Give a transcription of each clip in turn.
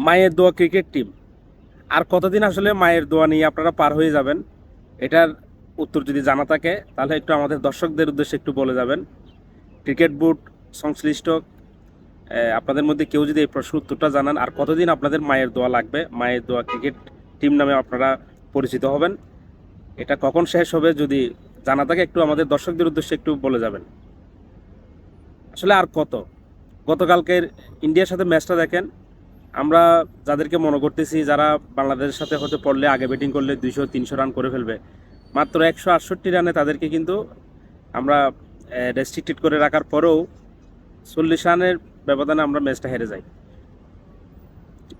মায়ের দোয়া cricket team আর কতদিন আসলে মায়ের দোয়া নিয়ে আপনারা পার হয়ে যাবেন? এটার উত্তর যদি জানা থাকে তাহলে একটু আমাদের দর্শকদের উদ্দেশ্যে একটু বলে যাবেন। ক্রিকেট বোর্ড সংশ্লিষ্ট আপনাদের মধ্যে কেউ যদি এই প্রশ্ন উত্তরটা জানান, আর কতদিন আপনাদের মায়ের দোয়া লাগবে, মায়ের দোয়া ক্রিকেট টিম নামে আপনারা পরিচিত হবেন, এটা কখন শেষ হবে যদি জানা থাকে একটু আমাদের দর্শকদের উদ্দেশ্যে একটু বলে যাবেন। আসলে আর কত, গতকালকের ইন্ডিয়ার সাথে ম্যাচটা দেখেন। আমরা যাদেরকে মনে করতেছি যারা বাংলাদেশের সাথে হতে পড়লে আগে ব্যাটিং করলে 200-300 রান করে ফেলবে, মাত্র 168 রানে তাদেরকে কিন্তু আমরা রেস্ট্রিক্টেড করে রাখার পরেও 40 রানের ব্যবধানে আমরা ম্যাচটা হেরে যাই।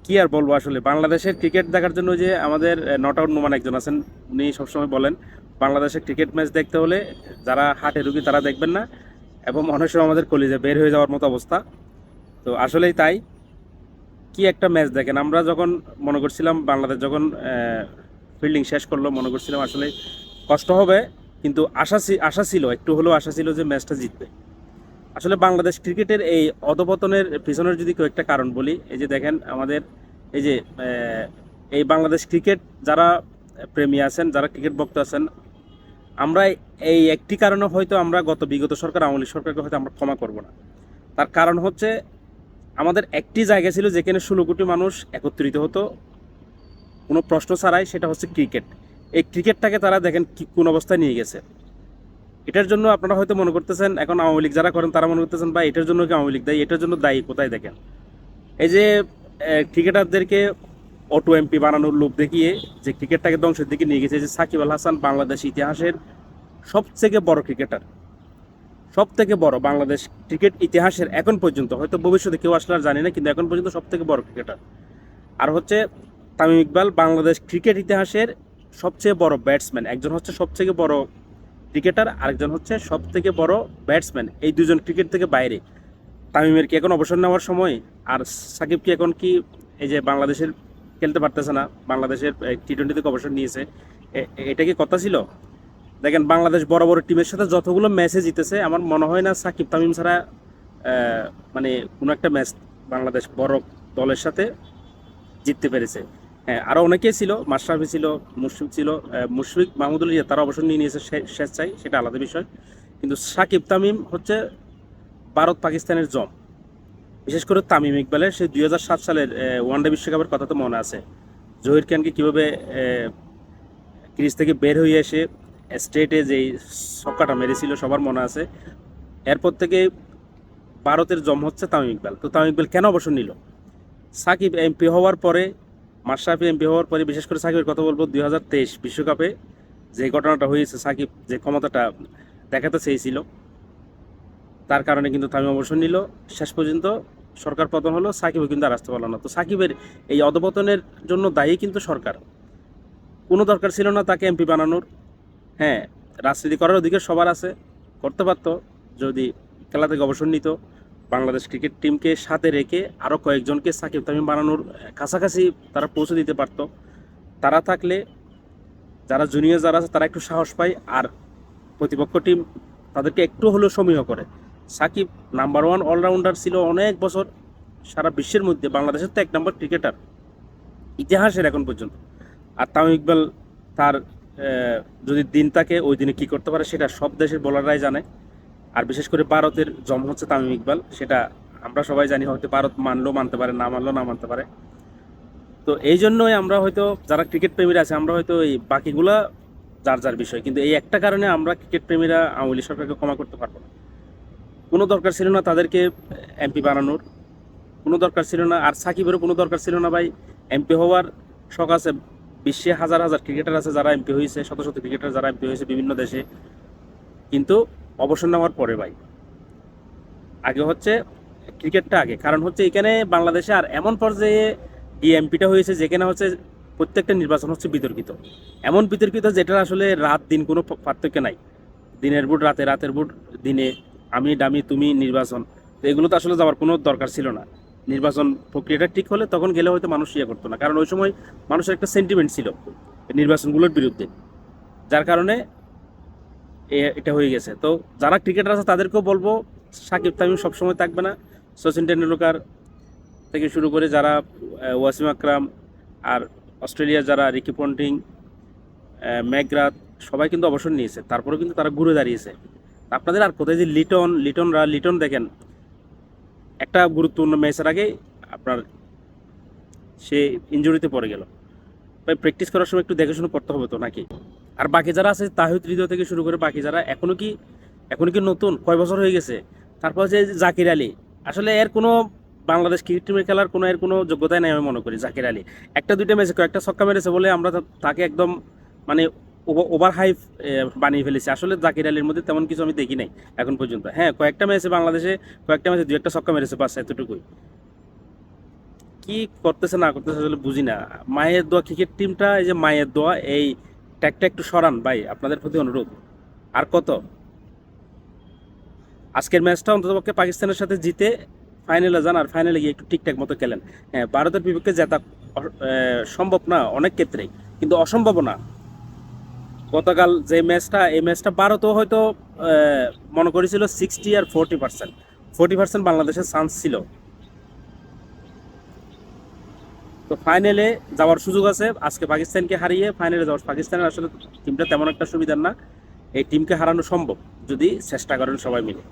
কি আর বলবো, আসলে বাংলাদেশের ক্রিকেট দেখার জন্য যে আমাদের নট আউট নোমান একজন আছেন, উনি সবসময় বলেন বাংলাদেশের ক্রিকেট ম্যাচ দেখতে হলে যারা হাটে রুগী তারা দেখবেন না, এবং অনেক সময় আমাদের কলিজে বের হয়ে যাওয়ার মতো অবস্থা। তো আসলেই তাই। কি একটা ম্যাচ দেখেন, আমরা যখন মনে করছিলাম বাংলাদেশ যখন ফিল্ডিং শেষ করলো, মনে করছিলাম আসলে কষ্ট হবে, কিন্তু আশা ছিল, একটু হলেও আশা ছিল যে ম্যাচটা জিতবে। আসলে বাংলাদেশ ক্রিকেটের এই অধপতনের পিছনের যদি কয়েকটা কারণ বলি, এই যে দেখেন আমাদের এই যে এই বাংলাদেশ ক্রিকেট যারা প্রেমী আছেন, যারা ক্রিকেট ভক্ত আছেন, আমরা এই একটি কারণে হয়তো আমরা বিগত সরকার আওয়ামী লীগ সরকারকে হয়তো আমরা ক্ষমা করব না। তার কারণ হচ্ছে আমাদের একটি জায়গা ছিল যেখানে 16 কোটি মানুষ একত্রিত হতো কোনো প্রশ্ন ছাড়াই, সেটা হচ্ছে ক্রিকেট। এই ক্রিকেটটাকে তারা দেখেন কোন অবস্থায় নিয়ে গেছে। এটার জন্য আপনারা হয়তো মনে করতেছেন, এখন আওয়ামী লীগ যারা করেন তারা মনে করতেছেন বা এটার জন্য কি আওয়ামী লীগ দায়ী, এটার জন্য দায়ী কোথায় দেখেন। এই যে ক্রিকেটারদেরকে অটো এমপি বানানোর লোভ দেখিয়ে যে ক্রিকেটটাকে ধ্বংসের দিকে নিয়ে গেছে, যে সাকিব আল হাসান বাংলাদেশ ইতিহাসের সবথেকে বড় ক্রিকেটার, সব থেকে বড় বাংলাদেশ ক্রিকেট ইতিহাসের এখন পর্যন্ত, হয়তো ভবিষ্যতে কেউ আসলে আর জানি না, কিন্তু এখন পর্যন্ত সব থেকে বড় ক্রিকেটার। আর হচ্ছে তামিম ইকবাল বাংলাদেশ ক্রিকেট ইতিহাসের সবচেয়ে বড় ব্যাটসম্যান। একজন হচ্ছে সবথেকে বড় ক্রিকেটার, আরেকজন হচ্ছে সব থেকে বড় ব্যাটসম্যান। এই দুজন ক্রিকেট থেকে বাইরে। তামিমের কি এখন অবসর নেওয়ার সময়? আর সাকিব কি এখন কি এই যে বাংলাদেশের খেলতে পারতেছে না, বাংলাদেশের T20 থেকে অবসর নিয়েছে, এটা কি কথা ছিল? দেখেন বাংলাদেশ বড় বড় টিমের সাথে যতগুলো ম্যাচে জিতেছে, আমার মনে হয় না সাকিব তামিম ছাড়া মানে কোনো একটা ম্যাচ বাংলাদেশ বড় দলের সাথে জিততে পেরেছে। হ্যাঁ, আরও অনেকেই ছিল, মাশরাফি ছিল, মুশফিক ছিল, মুশফিক মাহমুদুল ইয়া তারা অবসর নিয়ে নিয়েছে স্বেচ্ছায়, সেটা আলাদা বিষয়। কিন্তু সাকিব তামিম হচ্ছে ভারত পাকিস্তানের জম। বিশেষ করে তামিম ইকবালের সেই 2007 সালের ওয়ানডে বিশ্বকাপের কথা তো মনে আছে। জহির খানকে কীভাবে ক্রিজ থেকে বের হয়ে এসে স্ট্রেটে যেই ছক্কাটা মেরেছিল সবার মনে আছে। এরপর থেকে ভারতের জম হচ্ছে তামিম ইকবাল। তো তামিম ইকবাল কেন অবসর নিল? সাকিব এমপি হওয়ার পরে, মাশরাফি এমপি হওয়ার পরে, বিশেষ করে সাকিবের কথা বলবো 2023 বিশ্বকাপে যে ঘটনাটা হয়েছে, সাকিব যে ক্ষমতাটা দেখাতে চেয়েছিল, তার কারণে কিন্তু তামিম অবসর নিল। শেষ পর্যন্ত সরকার পতন হলো, সাকিবও কিন্তু আর আসতে পারলো না। তো সাকিবের এই অধপতনের জন্য দায়ী কিন্তু সরকার। কোনো দরকার ছিল না তাকে এমপি বানানোর। হ্যাঁ, রাজনীতি করার অধিকার সবার আছে, করতে পারতো যদি খেলা থেকে অবসর নিত। বাংলাদেশ ক্রিকেট টিমকে সাথে রেখে আরও কয়েকজনকে সাকিব তামিম বানানোর কাছাকাছি তারা পৌঁছে দিতে পারতো। তারা থাকলে যারা জুনিয়র যারা আছে তারা একটু সাহস পায়, আর প্রতিপক্ষ টিম তাদেরকে একটু হলেও সমীহ করে। সাকিব নাম্বার ওয়ান অলরাউন্ডার ছিল অনেক বছর সারা বিশ্বের মধ্যে, বাংলাদেশের তো 1 নম্বর ক্রিকেটার ইতিহাসের এখন পর্যন্ত। আর তামিম ইকবাল তার যদি দিন থাকে ওই দিনে কী করতে পারে সেটা সব দেশের বোলাররাই জানে। আর বিশেষ করে ভারতের জম হচ্ছে তামিম ইকবাল, সেটা আমরা সবাই জানি। হয়তো ভারত মানলেও মানতে পারে, না মানলেও না মানতে পারে। তো এই জন্যই আমরা হয়তো যারা ক্রিকেট প্রেমীরা আছে, আমরা হয়তো এই বাকিগুলা যার যার বিষয়, কিন্তু এই একটা কারণে আমরা ক্রিকেট প্রেমীরা আওয়ামী লীগ সরকারকে ক্ষমা করতে পারবো না। কোনো দরকার ছিল না তাদেরকে এমপি বানানোর, কোনো দরকার ছিল না। আর সাকিবেরও কোনো দরকার ছিল না ভাই এমপি হওয়ার। শখ আছে, বিশ্বে হাজার হাজার ক্রিকেটার আছে যারা এমপি হয়েছে, শত শত ক্রিকেটার যারা এমপি হয়েছে বিভিন্ন দেশে, কিন্তু অবসর নেওয়ার পরে ভাই আগে হচ্ছে ক্রিকেটটা আগে। কারণ হচ্ছে এখানে বাংলাদেশে আর এমন পর্যায়ে এই এমপিটা হয়েছে যেখানে হচ্ছে প্রত্যেকটা নির্বাচন হচ্ছে বিতর্কিত, এমন বিতর্কিত যেটা আসলে রাত দিন কোনো পার্থক্য নাই। দিনের ভোট রাতে, রাতের ভোট দিনে, আমি ডামি তুমি নির্বাচন। তো এগুলো তো আসলে যাওয়ার কোনো দরকার ছিল না। নির্বাচন প্রক্রিয়াটা ঠিক হলে তখন গেলে হয়তো মানুষ ইয়ে করতো না, কারণ ওই সময় মানুষের একটা সেন্টিমেন্ট ছিল নির্বাচনগুলোর বিরুদ্ধে, যার কারণে এটা হয়ে গেছে। তো যারা ক্রিকেটার আছে তাদেরকেও বলবো সাকিব তামিম সবসময় থাকবে না। সচিন টেন্ডুলকার থেকে শুরু করে যারা ওয়াসিম আকরাম আর অস্ট্রেলিয়ার যারা রিকি পন্টিং, ম্যাকগ্রাথ সবাই কিন্তু অবসর নিয়েছে, তারপরেও কিন্তু তারা ঘুরে দাঁড়িয়েছে। আপনাদের আর কোথায় যে লিটন দেখেন একটা গুরুত্বপূর্ণ ম্যাচের আগে আপনার সে ইনজুরিতে পড়ে গেল। ভাই প্র্যাকটিস করার সময় একটু দেখে শুনে করতে হবে তো নাকি? আর বাকি যারা আছে তাহিদ হৃদয় থেকে শুরু করে বাকি যারা এখনো কি নতুন, কয় বছর হয়ে গেছে। তারপর যে জাকির আলী, আসলে এর কোনো বাংলাদেশ ক্রিকেট টিমের খেলার কোনো এর কোনো যোগ্যতাই নেই আমি মনে করি। জাকির আলী একটা দুইটা ম্যাচে কয়েকটা ছক্কা মেরেছে বলে আমরা তাকে একদম মানে ওভার হাইপ বানিয়ে ফেলেছি। আসলে জাকির আলীর মধ্যে তেমন কিছু আমি দেখি নাই এখন পর্যন্ত। হ্যাঁ, কয়েকটা ম্যাচে বাংলাদেশে কয়েকটা ম্যাচে দু একটা ছক্কা মেরেছে, বাস এতটুকুই। কি করতেছে না করতেছে আসলে বুঝি না। মায়ের দোয়া ক্রিকেট টিমটা, এই যে মায়ের দোয়া, এই ট্যাগটা একটু সরান ভাই, আপনাদের প্রতি অনুরোধ। আর কত, আজকের ম্যাচটা অন্ততপক্ষে পাকিস্তানের সাথে জিতে ফাইনালে যান, আর ফাইনালে গিয়ে একটু ঠিকঠাক মতো খেলেন। হ্যাঁ, ভারতের বিপক্ষে জেতা সম্ভব না অনেক ক্ষেত্রেই, কিন্তু অসম্ভব না। গতকাল যে ম্যাচটা, এই ম্যাচটা ভারতও হয়তো মনে করেছিল 60 আর 40%, 40% বাংলাদেশের চান্স ছিল। তো ফাইনালে যাওয়ার সুযোগ আছে, আজকে পাকিস্তানকে হারিয়ে ফাইনালে যাওয়ার। পাকিস্তানের আসলে টিমটা তেমন একটা সুবিধার না, এই টিমকে হারানো সম্ভব যদি চেষ্টা করেন সবাই মিলে।